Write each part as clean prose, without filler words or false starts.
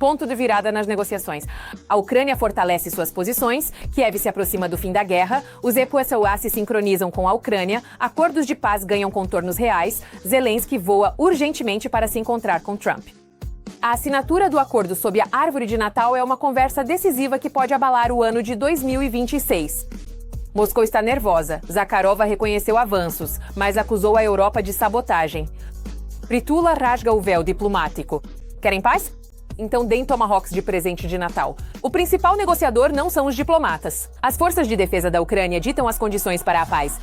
ponto de virada nas negociações. A Ucrânia fortalece suas posições, Kiev se aproxima do fim da guerra, os EPUSA se sincronizam com a Ucrânia, acordos de paz ganham contornos reais, Zelensky voa urgentemente para se encontrar com Trump. A assinatura do acordo sob a árvore de Natal é uma conversa decisiva que pode abalar o ano de 2026. Moscou está nervosa. Zakharova reconheceu avanços, mas acusou a Europa de sabotagem. Pritula rasga o véu diplomático. Querem paz? Então deem tomahawks de presente de Natal. O principal negociador não são os diplomatas. As forças de defesa da Ucrânia ditam as condições para a paz.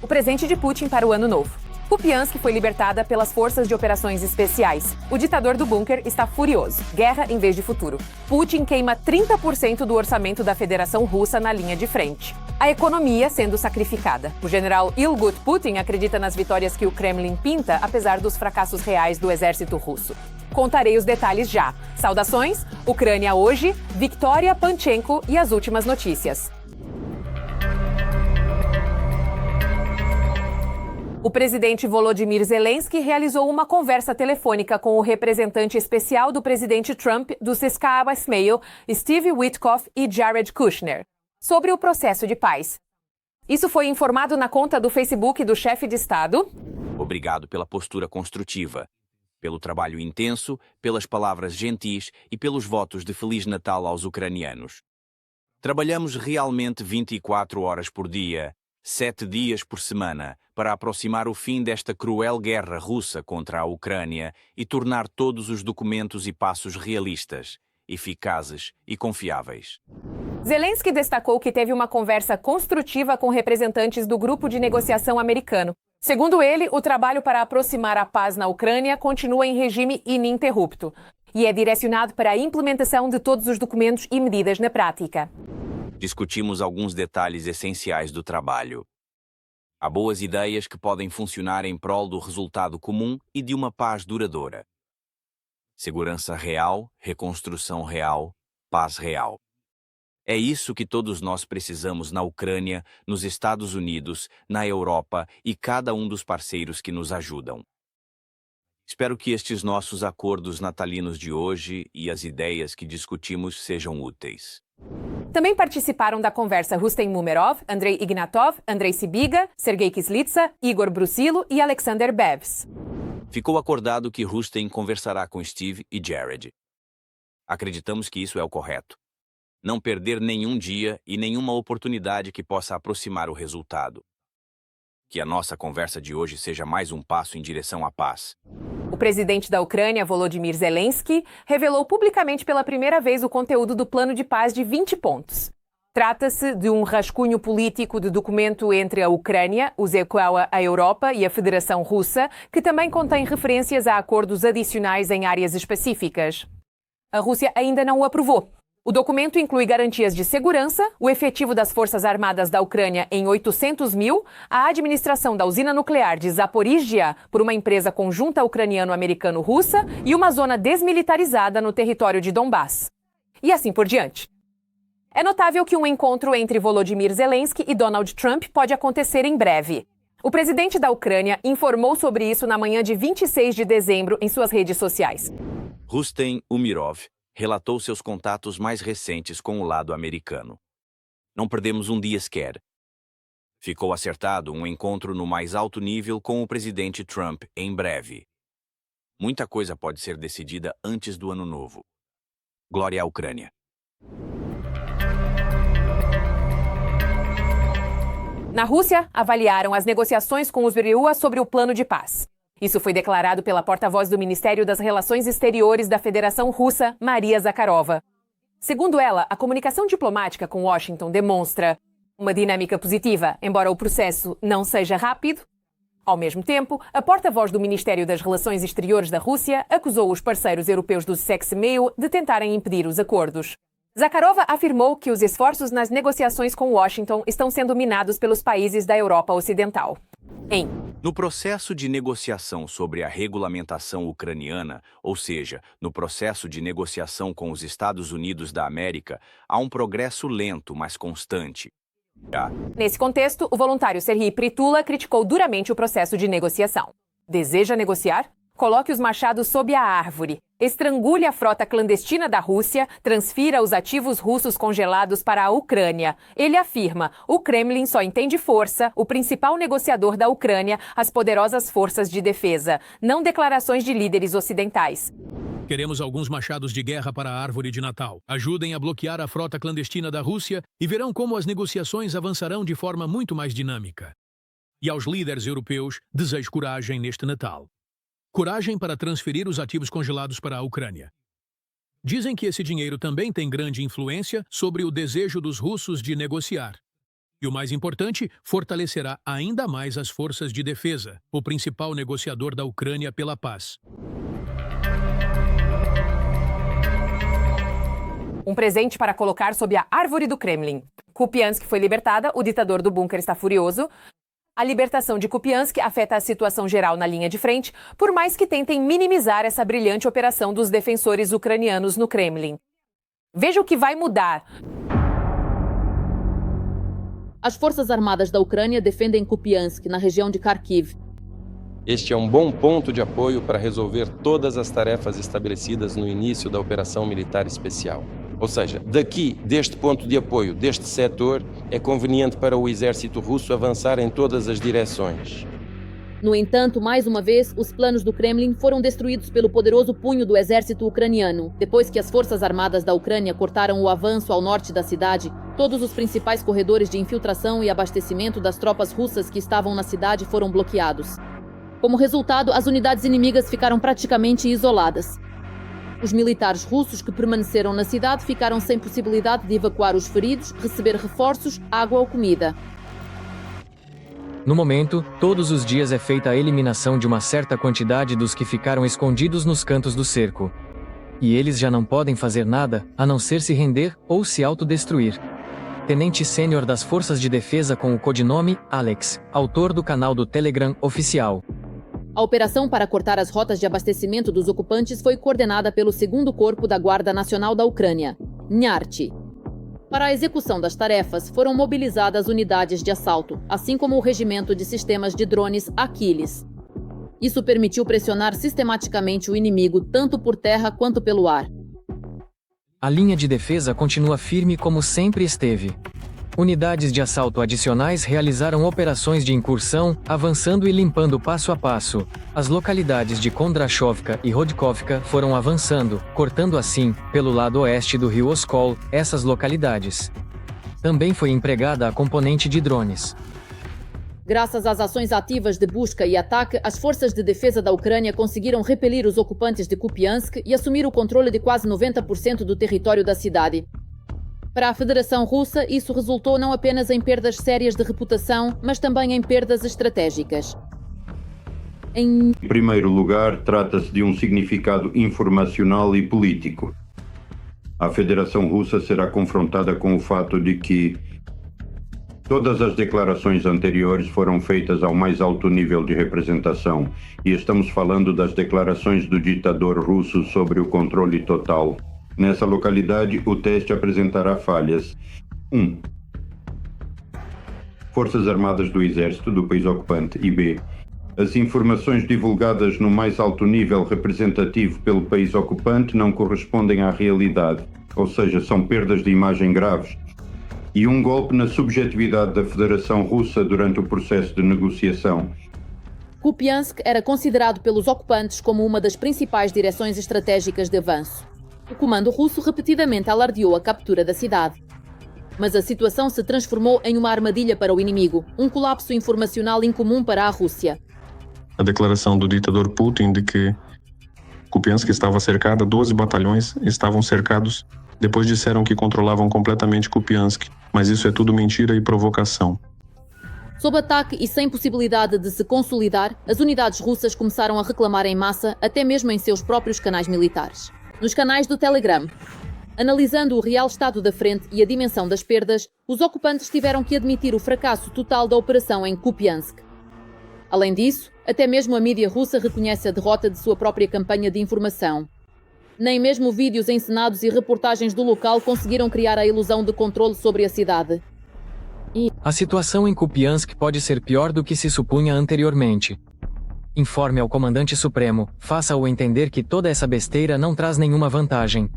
O presente de Putin para o ano novo. Kupiansk foi libertada pelas forças de operações especiais. O ditador do bunker está furioso. Guerra em vez de futuro. Putin queima 30% do orçamento da Federação Russa na linha de frente. A economia sendo sacrificada. O general Ilgut Putin acredita nas vitórias que o Kremlin pinta, apesar dos fracassos reais do exército russo. Contarei os detalhes já. Saudações, Ucrânia hoje, Victoria Panchenko e as últimas notícias. O presidente Volodymyr Zelensky realizou uma conversa telefônica com o representante especial do presidente Trump do CSKA Ismail, Steve Witkoff e Jared Kushner, sobre o processo de paz. Isso foi informado na conta do Facebook do chefe de Estado. Obrigado pela postura construtiva, pelo trabalho intenso, pelas palavras gentis e pelos votos de Feliz Natal aos ucranianos. Trabalhamos realmente 24 horas por dia, 7 dias por semana, para aproximar o fim desta cruel guerra russa contra a Ucrânia e tornar todos os documentos e passos realistas, eficazes e confiáveis. Zelensky destacou que teve uma conversa construtiva com representantes do grupo de negociação americano. Segundo ele, o trabalho para aproximar a paz na Ucrânia continua em regime ininterrupto e é direcionado para a implementação de todos os documentos e medidas na prática. Discutimos alguns detalhes essenciais do trabalho. Há boas ideias que podem funcionar em prol do resultado comum e de uma paz duradoura. Segurança real, reconstrução real, paz real. É isso que todos nós precisamos na Ucrânia, nos Estados Unidos, na Europa e cada um dos parceiros que nos ajudam. Espero que estes nossos acordos natalinos de hoje e as ideias que discutimos sejam úteis. Também participaram da conversa Rustem Umerov, Andrei Ignatov, Andrei Sibiga, Sergei Kislitsa, Igor Brusilo e Alexander Bevs. Ficou acordado que Rustem conversará com Steve e Jared. Acreditamos que isso é o correto. Não perder nenhum dia e nenhuma oportunidade que possa aproximar o resultado. Que a nossa conversa de hoje seja mais um passo em direção à paz. O presidente da Ucrânia, Volodymyr Zelensky, revelou publicamente pela primeira vez o conteúdo do plano de paz de 20 pontos. Trata-se de um rascunho político de documento entre a Ucrânia, o ZKA, a Europa e a Federação Russa, que também contém referências a acordos adicionais em áreas específicas. A Rússia ainda não o aprovou. O documento inclui garantias de segurança, o efetivo das Forças Armadas da Ucrânia em 800 mil, a administração da usina nuclear de Zaporizhia por uma empresa conjunta ucraniano-americano-russa e uma zona desmilitarizada no território de Donbass. E assim por diante. É notável que um encontro entre Volodymyr Zelensky e Donald Trump pode acontecer em breve. O presidente da Ucrânia informou sobre isso na manhã de 26 de dezembro em suas redes sociais. Rustem Umerov relatou seus contatos mais recentes com o lado americano. Não perdemos um dia sequer. Ficou acertado um encontro no mais alto nível com o presidente Trump em breve. Muita coisa pode ser decidida antes do ano novo. Glória à Ucrânia. Na Rússia, avaliaram as negociações com os BRIUA sobre o plano de paz. Isso foi declarado pela porta-voz do Ministério das Relações Exteriores da Federação Russa, Maria Zakharova. Segundo ela, a comunicação diplomática com Washington demonstra uma dinâmica positiva, embora o processo não seja rápido. Ao mesmo tempo, a porta-voz do Ministério das Relações Exteriores da Rússia acusou os parceiros europeus do sexo-meio de tentarem impedir os acordos. Zakharova afirmou que os esforços nas negociações com Washington estão sendo minados pelos países da Europa Ocidental. No processo de negociação sobre a regulamentação ucraniana, ou seja, no processo de negociação com os Estados Unidos da América, há um progresso lento, mas constante. Nesse contexto, o voluntário Serhiy Pritula criticou duramente o processo de negociação. Deseja negociar? Coloque os machados sob a árvore. Estrangule a frota clandestina da Rússia, transfira os ativos russos congelados para a Ucrânia. Ele afirma: o Kremlin só entende força, o principal negociador da Ucrânia, as poderosas forças de defesa, não declarações de líderes ocidentais. Queremos alguns machados de guerra para a árvore de Natal. Ajudem a bloquear a frota clandestina da Rússia e verão como as negociações avançarão de forma muito mais dinâmica. E aos líderes europeus, desejo coragem neste Natal. Coragem para transferir os ativos congelados para a Ucrânia. Dizem que esse dinheiro também tem grande influência sobre o desejo dos russos de negociar. E o mais importante, fortalecerá ainda mais as forças de defesa, o principal negociador da Ucrânia pela paz. Um presente para colocar sob a árvore do Kremlin. Kupiansk foi libertada, o ditador do bunker está furioso. A libertação de Kupiansk afeta a situação geral na linha de frente, por mais que tentem minimizar essa brilhante operação dos defensores ucranianos no Kremlin. Veja o que vai mudar. As forças armadas da Ucrânia defendem Kupiansk, na região de Kharkiv. Este é um bom ponto de apoio para resolver todas as tarefas estabelecidas no início da operação militar especial. Ou seja, daqui, deste ponto de apoio, deste setor, é conveniente para o exército russo avançar em todas as direções. No entanto, mais uma vez, os planos do Kremlin foram destruídos pelo poderoso punho do exército ucraniano. Depois que as forças armadas da Ucrânia cortaram o avanço ao norte da cidade, todos os principais corredores de infiltração e abastecimento das tropas russas que estavam na cidade foram bloqueados. Como resultado, as unidades inimigas ficaram praticamente isoladas. Os militares russos que permaneceram na cidade ficaram sem possibilidade de evacuar os feridos, receber reforços, água ou comida. No momento, todos os dias é feita a eliminação de uma certa quantidade dos que ficaram escondidos nos cantos do cerco. E eles já não podem fazer nada, a não ser se render ou se autodestruir. Tenente sênior das Forças de Defesa com o codinome Alex, autor do canal do Telegram oficial. A operação para cortar as rotas de abastecimento dos ocupantes foi coordenada pelo 2º Corpo da Guarda Nacional da Ucrânia, NYARTY. Para a execução das tarefas, foram mobilizadas unidades de assalto, assim como o regimento de sistemas de drones Achilles. Isso permitiu pressionar sistematicamente o inimigo tanto por terra quanto pelo ar. A linha de defesa continua firme como sempre esteve. Unidades de assalto adicionais realizaram operações de incursão, avançando e limpando passo a passo. As localidades de Kondrashovka e Rodkovka foram avançando, cortando assim, pelo lado oeste do rio Oskol, essas localidades. Também foi empregada a componente de drones. Graças às ações ativas de busca e ataque, as forças de defesa da Ucrânia conseguiram repelir os ocupantes de Kupiansk e assumir o controle de quase 90% do território da cidade. Para a Federação Russa, isso resultou não apenas em perdas sérias de reputação, mas também em perdas estratégicas. Em primeiro lugar, trata-se de um significado informacional e político. A Federação Russa será confrontada com o fato de que todas as declarações anteriores foram feitas ao mais alto nível de representação, e estamos falando das declarações do ditador russo sobre o controle total. Nessa localidade, o teste apresentará falhas. 1. Forças Armadas do Exército do país ocupante. E B. As informações divulgadas no mais alto nível representativo pelo país ocupante não correspondem à realidade, ou seja, são perdas de imagem graves. E um golpe na subjetividade da Federação Russa durante o processo de negociação. Kupiansk era considerado pelos ocupantes como uma das principais direções estratégicas de avanço. O comando russo repetidamente alardeou a captura da cidade. Mas a situação se transformou em uma armadilha para o inimigo, um colapso informacional incomum para a Rússia. A declaração do ditador Putin de que Kupiansk estava cercada, 12 batalhões estavam cercados, depois disseram que controlavam completamente Kupiansk, mas isso é tudo mentira e provocação. Sob ataque e sem possibilidade de se consolidar, as unidades russas começaram a reclamar em massa, até mesmo em seus próprios canais militares. Nos canais do Telegram, analisando o real estado da frente e a dimensão das perdas, os ocupantes tiveram que admitir o fracasso total da operação em Kupiansk. Além disso, até mesmo a mídia russa reconhece a derrota de sua própria campanha de informação. Nem mesmo vídeos encenados e reportagens do local conseguiram criar a ilusão de controle sobre a cidade. A situação em Kupiansk pode ser pior do que se supunha anteriormente. Informe ao comandante supremo, faça-o entender que toda essa besteira não traz nenhuma vantagem.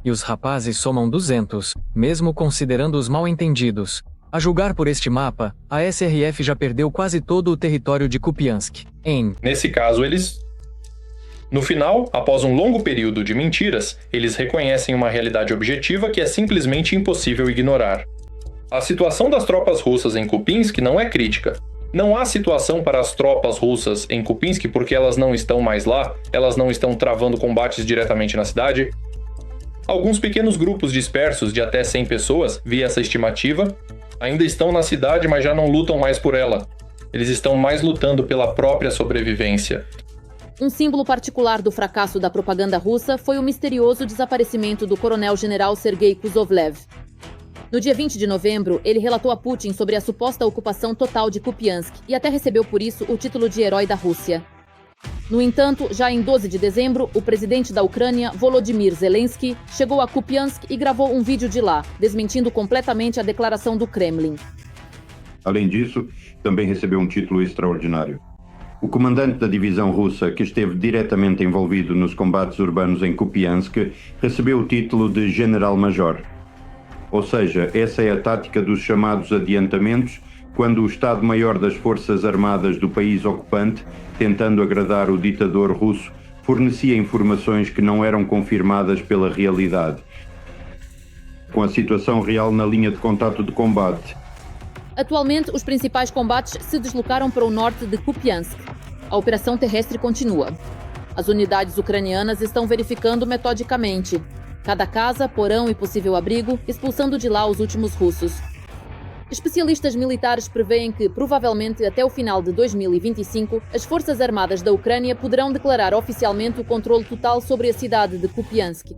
E os rapazes somam 200, mesmo considerando os mal-entendidos. A julgar por este mapa, a SRF já perdeu quase todo o território de Kupiansk. Nesse caso, no final, após um longo período de mentiras, eles reconhecem uma realidade objetiva que é simplesmente impossível ignorar. A situação das tropas russas em Kupiansk não é crítica. Não há situação para as tropas russas em Kupiansk porque elas não estão mais lá, elas não estão travando combates diretamente na cidade. Alguns pequenos grupos dispersos de até 100 pessoas, via essa estimativa, ainda estão na cidade, mas já não lutam mais por ela. Eles estão mais lutando pela própria sobrevivência. Um símbolo particular do fracasso da propaganda russa foi o misterioso desaparecimento do coronel-general Sergei Kuzovlev. No dia 20 de novembro, ele relatou a Putin sobre a suposta ocupação total de Kupiansk e até recebeu por isso o título de Herói da Rússia. No entanto, já em 12 de dezembro, o presidente da Ucrânia, Volodymyr Zelensky, chegou a Kupiansk e gravou um vídeo de lá, desmentindo completamente a declaração do Kremlin. Além disso, também recebeu um título extraordinário. O comandante da divisão russa, que esteve diretamente envolvido nos combates urbanos em Kupiansk, recebeu o título de General-Major. Ou seja, essa é a tática dos chamados adiantamentos, quando o Estado-Maior das Forças Armadas do país ocupante, tentando agradar o ditador russo, fornecia informações que não eram confirmadas pela realidade, com a situação real na linha de contato de combate. Atualmente, os principais combates se deslocaram para o norte de Kupiansk. A operação terrestre continua. As unidades ucranianas estão verificando metodicamente cada casa, porão e possível abrigo, expulsando de lá os últimos russos. Especialistas militares prevêem que, provavelmente até o final de 2025, as Forças Armadas da Ucrânia poderão declarar oficialmente o controle total sobre a cidade de Kupiansk.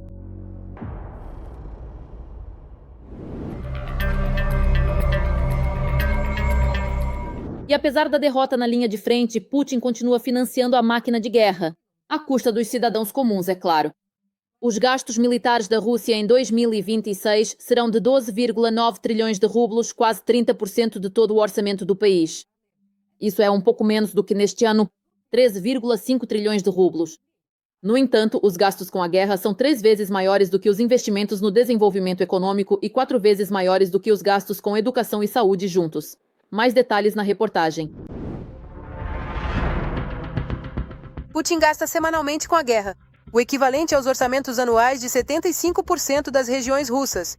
E apesar da derrota na linha de frente, Putin continua financiando a máquina de guerra, à custa dos cidadãos comuns, é claro. Os gastos militares da Rússia em 2026 serão de 12,9 trilhões de rublos, quase 30% de todo o orçamento do país. Isso é um pouco menos do que neste ano, 13,5 trilhões de rublos. No entanto, os gastos com a guerra são 3 vezes maiores do que os investimentos no desenvolvimento econômico e 4 vezes maiores do que os gastos com educação e saúde juntos. Mais detalhes na reportagem. Putin gasta semanalmente com a guerra, o equivalente aos orçamentos anuais de 75% das regiões russas.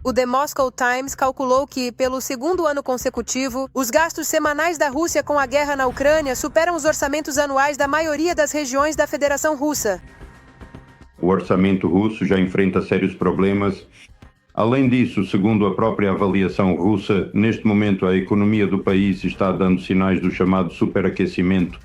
O The Moscow Times calculou que, pelo segundo ano consecutivo, os gastos semanais da Rússia com a guerra na Ucrânia superam os orçamentos anuais da maioria das regiões da Federação Russa. O orçamento russo já enfrenta sérios problemas. Além disso, segundo a própria avaliação russa, neste momento a economia do país está dando sinais do chamado superaquecimento.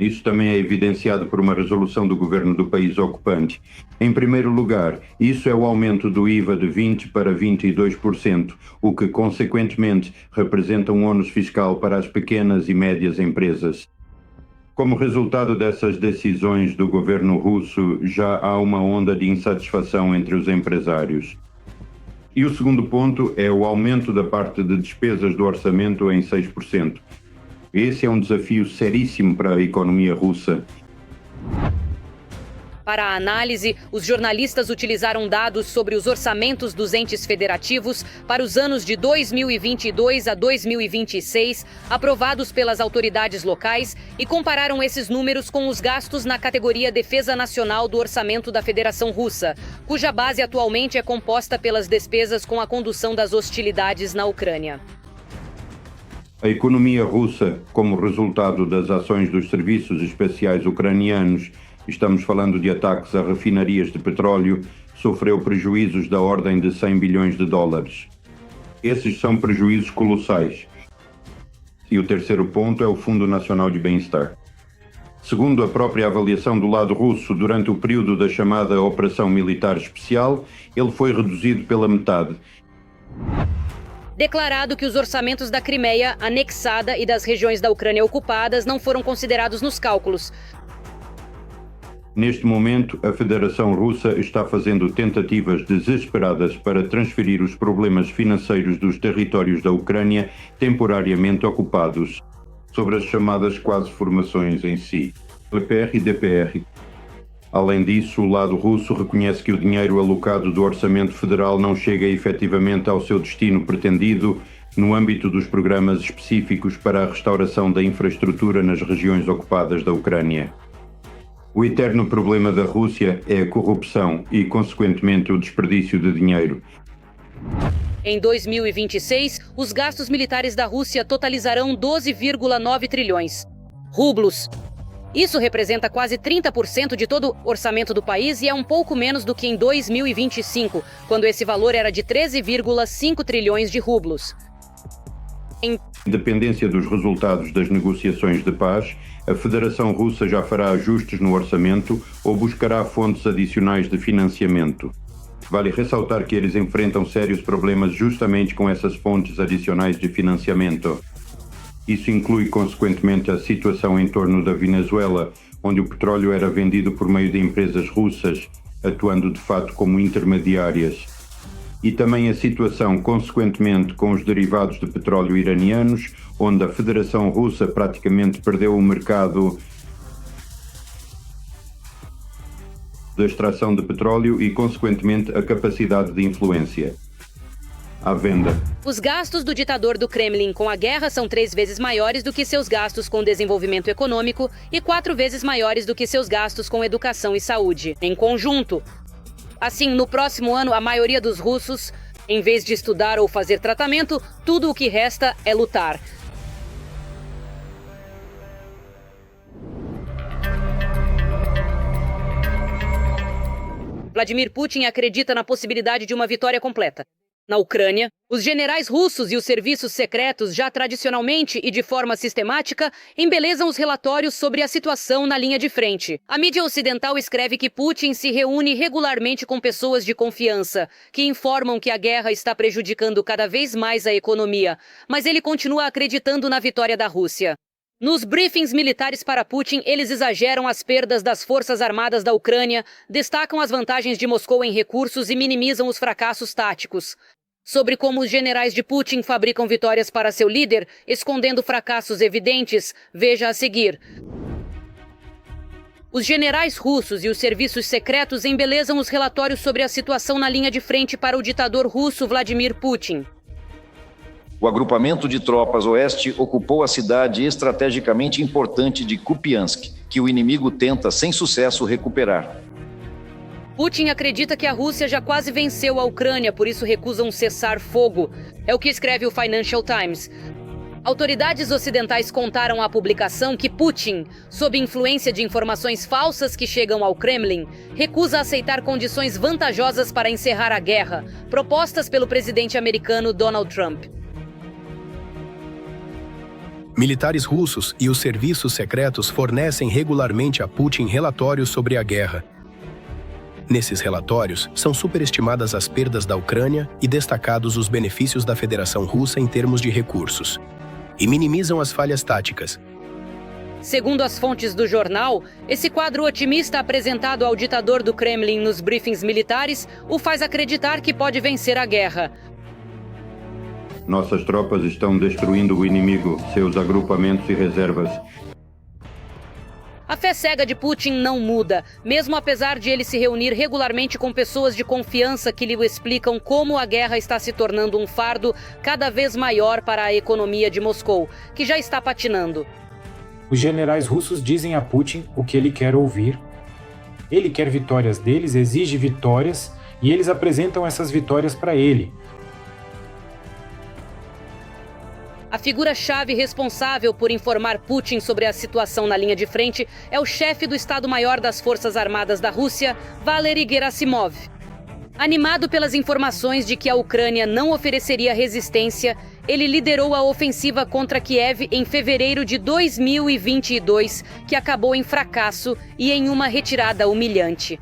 Isso também é evidenciado por uma resolução do governo do país ocupante. Em primeiro lugar, isso é o aumento do IVA de 20% para 22%, o que, consequentemente, representa um ônus fiscal para as pequenas e médias empresas. Como resultado dessas decisões do governo russo, já há uma onda de insatisfação entre os empresários. E o segundo ponto é o aumento da parte de despesas do orçamento em 6%. Esse é um desafio seríssimo para a economia russa. Para a análise, os jornalistas utilizaram dados sobre os orçamentos dos entes federativos para os anos de 2022 a 2026, aprovados pelas autoridades locais, e compararam esses números com os gastos na categoria Defesa Nacional do Orçamento da Federação Russa, cuja base atualmente é composta pelas despesas com a condução das hostilidades na Ucrânia. A economia russa, como resultado das ações dos serviços especiais ucranianos, estamos falando de ataques a refinarias de petróleo, sofreu prejuízos da ordem de 100 bilhões de dólares. Esses são prejuízos colossais. E o terceiro ponto é o Fundo Nacional de Bem-Estar. Segundo a própria avaliação do lado russo, durante o período da chamada Operação Militar Especial, ele foi reduzido pela metade. Declarado que os orçamentos da Crimeia, anexada, e das regiões da Ucrânia ocupadas não foram considerados nos cálculos. Neste momento, a Federação Russa está fazendo tentativas desesperadas para transferir os problemas financeiros dos territórios da Ucrânia temporariamente ocupados. sobre as chamadas quase formações em si, LPR e DPR. Além disso, o lado russo reconhece que o dinheiro alocado do orçamento federal não chega efetivamente ao seu destino pretendido no âmbito dos programas específicos para a restauração da infraestrutura nas regiões ocupadas da Ucrânia. O eterno problema da Rússia é a corrupção e, consequentemente, o desperdício de dinheiro. Em 2026, os gastos militares da Rússia totalizarão 12,9 trilhões rublos. Isso representa quase 30% de todo o orçamento do país e é um pouco menos do que em 2025, quando esse valor era de 13,5 trilhões de rublos. Em dependência dos resultados das negociações de paz, a Federação Russa já fará ajustes no orçamento ou buscará fontes adicionais de financiamento. Vale ressaltar que eles enfrentam sérios problemas justamente com essas fontes adicionais de financiamento. Isso inclui, consequentemente, a situação em torno da Venezuela, onde o petróleo era vendido por meio de empresas russas, atuando de fato como intermediárias. E também a situação, consequentemente, com os derivados de petróleo iranianos, onde a Federação Russa praticamente perdeu o mercado da extração de petróleo e, consequentemente, a capacidade de influência. À venda. Os gastos do ditador do Kremlin com a guerra são 3 vezes maiores do que seus gastos com desenvolvimento econômico e 4 vezes maiores do que seus gastos com educação e saúde, em conjunto. Assim, no próximo ano, a maioria dos russos, em vez de estudar ou fazer tratamento, tudo o que resta é lutar. Vladimir Putin acredita na possibilidade de uma vitória completa. Na Ucrânia, os generais russos e os serviços secretos já tradicionalmente e de forma sistemática embelezam os relatórios sobre a situação na linha de frente. A mídia ocidental escreve que Putin se reúne regularmente com pessoas de confiança, que informam que a guerra está prejudicando cada vez mais a economia, mas ele continua acreditando na vitória da Rússia. Nos briefings militares para Putin, eles exageram as perdas das forças armadas da Ucrânia, destacam as vantagens de Moscou em recursos e minimizam os fracassos táticos. Sobre como os generais de Putin fabricam vitórias para seu líder, escondendo fracassos evidentes, veja a seguir. Os generais russos e os serviços secretos embelezam os relatórios sobre a situação na linha de frente para o ditador russo Vladimir Putin. O agrupamento de tropas oeste ocupou a cidade estrategicamente importante de Kupiansk, que o inimigo tenta, sem sucesso, recuperar. Putin acredita que a Rússia já quase venceu a Ucrânia, por isso recusa um cessar-fogo. É o que escreve o Financial Times. Autoridades ocidentais contaram à publicação que Putin, sob influência de informações falsas que chegam ao Kremlin, recusa aceitar condições vantajosas para encerrar a guerra, propostas pelo presidente americano Donald Trump. Militares russos e os serviços secretos fornecem regularmente a Putin relatórios sobre a guerra. Nesses relatórios, são superestimadas as perdas da Ucrânia e destacados os benefícios da Federação Russa em termos de recursos. E minimizam as falhas táticas. Segundo as fontes do jornal, esse quadro otimista apresentado ao ditador do Kremlin nos briefings militares o faz acreditar que pode vencer a guerra. Nossas tropas estão destruindo o inimigo, seus agrupamentos e reservas. A fé cega de Putin não muda, mesmo apesar de ele se reunir regularmente com pessoas de confiança que lhe explicam como a guerra está se tornando um fardo cada vez maior para a economia de Moscou, que já está patinando. Os generais russos dizem a Putin o que ele quer ouvir. Ele quer vitórias deles, exige vitórias, e eles apresentam essas vitórias para ele. A figura-chave responsável por informar Putin sobre a situação na linha de frente é o chefe do Estado-Maior das Forças Armadas da Rússia, Valery Gerasimov. Animado pelas informações de que a Ucrânia não ofereceria resistência, ele liderou a ofensiva contra Kiev em fevereiro de 2022, que acabou em fracasso e em uma retirada humilhante.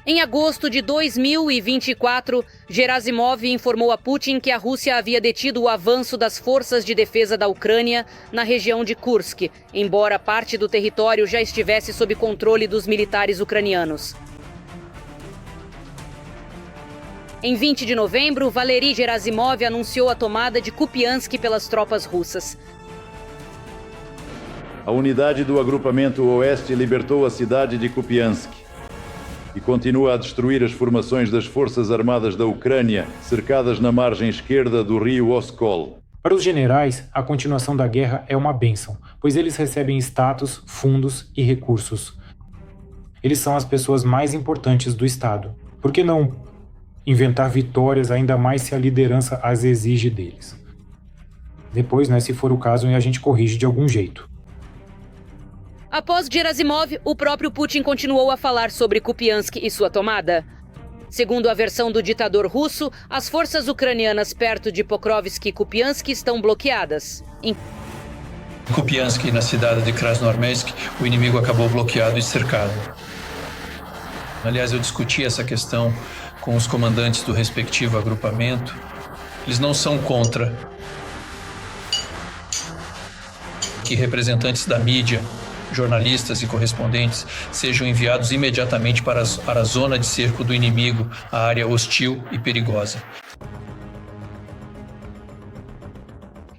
Em agosto de 2024, Gerasimov informou a Putin que a Rússia havia detido o avanço das forças de defesa da Ucrânia na região de Kursk, embora parte do território já estivesse sob controle dos militares ucranianos. Em 20 de novembro, Valery Gerasimov anunciou a tomada de Kupiansk pelas tropas russas. A unidade do agrupamento Oeste libertou a cidade de Kupiansk e continua a destruir as formações das Forças Armadas da Ucrânia, cercadas na margem esquerda do rio Oskol. Para os generais, a continuação da guerra é uma bênção, pois eles recebem status, fundos e recursos. Eles são as pessoas mais importantes do Estado. Por que não inventar vitórias, ainda mais se a liderança as exige deles? Depois, se for o caso, a gente corrige de algum jeito. Após Gerasimov, o próprio Putin continuou a falar sobre Kupiansk e sua tomada. Segundo a versão do ditador russo, as forças ucranianas perto de Pokrovsk e Kupiansk estão bloqueadas. Em Kupiansk e na cidade de Krasnoarmeysk, o inimigo acabou bloqueado e cercado. Aliás, eu discuti essa questão com os comandantes do respectivo agrupamento. Eles não são contra que representantes da mídia, jornalistas e correspondentes sejam enviados imediatamente para a zona de cerco do inimigo, a área hostil e perigosa.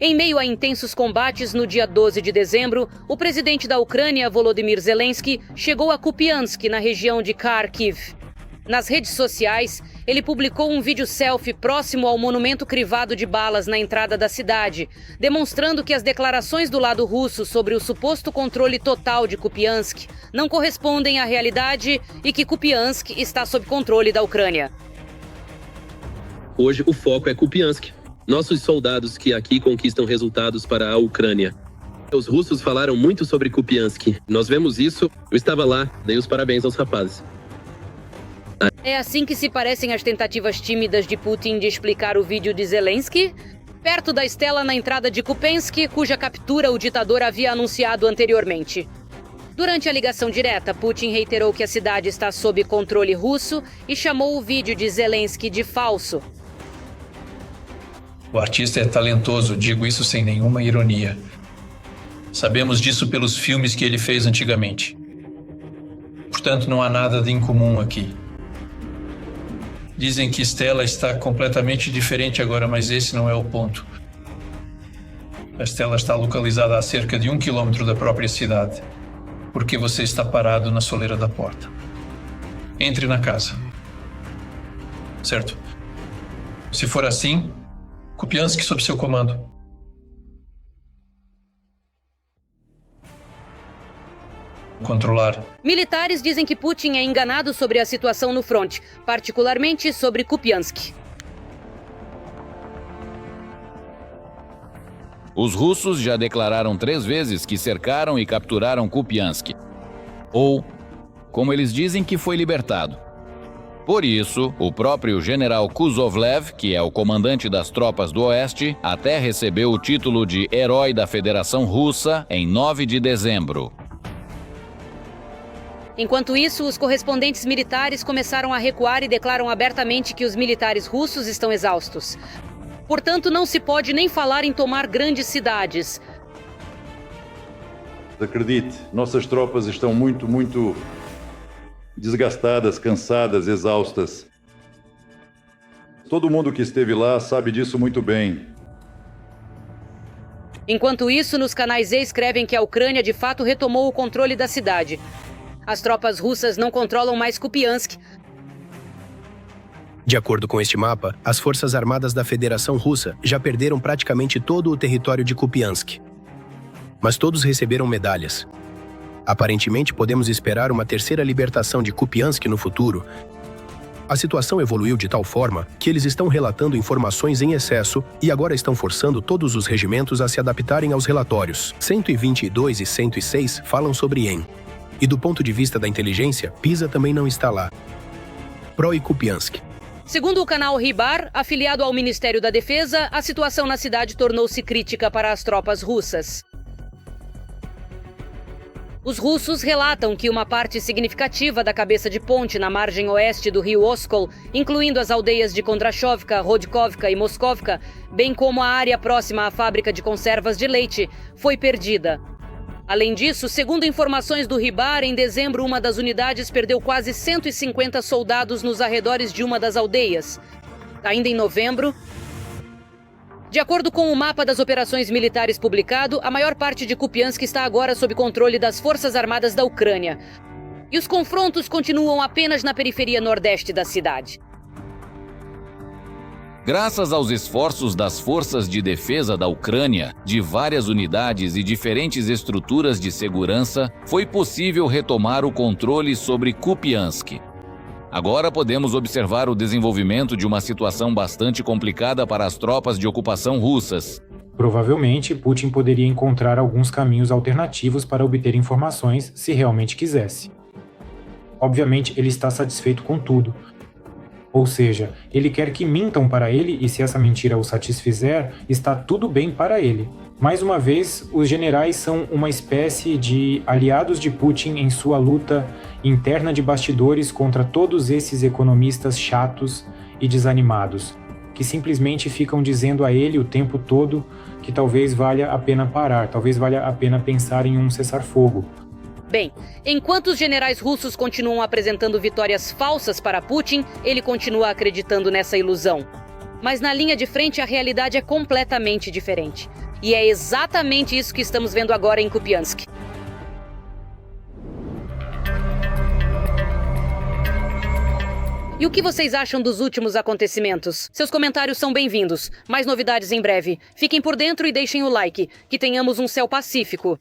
Em meio a intensos combates, no dia 12 de dezembro, o presidente da Ucrânia, Volodymyr Zelensky, chegou a Kupiansk, na região de Kharkiv. Nas redes sociais, ele publicou um vídeo selfie próximo ao monumento crivado de balas na entrada da cidade, demonstrando que as declarações do lado russo sobre o suposto controle total de Kupiansk não correspondem à realidade e que Kupiansk está sob controle da Ucrânia. Hoje o foco é Kupiansk. Nossos soldados que aqui conquistam resultados para a Ucrânia. Os russos falaram muito sobre Kupiansk. Nós vemos isso, eu estava lá, dei os parabéns aos rapazes. É assim que se parecem as tentativas tímidas de Putin de explicar o vídeo de Zelensky? Perto da estela na entrada de Kupiansk, cuja captura o ditador havia anunciado anteriormente. Durante a ligação direta, Putin reiterou que a cidade está sob controle russo e chamou o vídeo de Zelensky de falso. O artista é talentoso, digo isso sem nenhuma ironia. Sabemos disso pelos filmes que ele fez antigamente. Portanto, não há nada de incomum aqui. Dizem que Stella está completamente diferente agora, mas esse não é o ponto. A Stella está localizada a cerca de 1 quilômetro da própria cidade, porque você está parado na soleira da porta. Entre na casa. Certo? Se for assim, Kupiansk sob seu comando. Controlar. Militares dizem que Putin é enganado sobre a situação no fronte, particularmente sobre Kupiansk. Os russos já declararam 3 vezes que cercaram e capturaram Kupiansk. Ou, como eles dizem, que foi libertado. Por isso, o próprio general Kuzovlev, que é o comandante das tropas do Oeste, até recebeu o título de Herói da Federação Russa em 9 de dezembro. Enquanto isso, os correspondentes militares começaram a recuar e declaram abertamente que os militares russos estão exaustos. Portanto, não se pode nem falar em tomar grandes cidades. Acredite, nossas tropas estão muito desgastadas, cansadas, exaustas. Todo mundo que esteve lá sabe disso muito bem. Enquanto isso, nos canais Z escrevem que a Ucrânia de fato retomou o controle da cidade. As tropas russas não controlam mais Kupiansk. De acordo com este mapa, as Forças Armadas da Federação Russa já perderam praticamente todo o território de Kupiansk. Mas todos receberam medalhas. Aparentemente, podemos esperar uma terceira libertação de Kupiansk no futuro. A situação evoluiu de tal forma que eles estão relatando informações em excesso e agora estão forçando todos os regimentos a se adaptarem aos relatórios. 122 e 106 falam sobre Yen. E do ponto de vista da inteligência, Pisa também não está lá. Pro e Kupiansk. Segundo o canal Ribar, afiliado ao Ministério da Defesa, a situação na cidade tornou-se crítica para as tropas russas. Os russos relatam que uma parte significativa da cabeça de ponte na margem oeste do rio Oskol, incluindo as aldeias de Kondrashovka, Rodkovka e Moskovka, bem como a área próxima à fábrica de conservas de leite, foi perdida. Além disso, segundo informações do Ribar, em dezembro uma das unidades perdeu quase 150 soldados nos arredores de uma das aldeias. Ainda em novembro, De acordo com o mapa das operações militares publicado, a maior parte de Kupiansk está agora sob controle das Forças Armadas da Ucrânia. E os confrontos continuam apenas na periferia nordeste da cidade. Graças aos esforços das forças de defesa da Ucrânia, de várias unidades e diferentes estruturas de segurança, foi possível retomar o controle sobre Kupiansk. Agora podemos observar o desenvolvimento de uma situação bastante complicada para as tropas de ocupação russas. Provavelmente, Putin poderia encontrar alguns caminhos alternativos para obter informações se realmente quisesse. Obviamente, ele está satisfeito com tudo. Ou seja, ele quer que mintam para ele e se essa mentira o satisfizer, está tudo bem para ele. Mais uma vez, os generais são uma espécie de aliados de Putin em sua luta interna de bastidores contra todos esses economistas chatos e desanimados, que simplesmente ficam dizendo a ele o tempo todo que talvez valha a pena parar, talvez valha a pena pensar em um cessar-fogo. Bem, enquanto os generais russos continuam apresentando vitórias falsas para Putin, ele continua acreditando nessa ilusão. Mas na linha de frente a realidade é completamente diferente. E é exatamente isso que estamos vendo agora em Kupiansk. E o que vocês acham dos últimos acontecimentos? Seus comentários são bem-vindos. Mais novidades em breve. Fiquem por dentro e deixem o like. Que tenhamos um céu pacífico.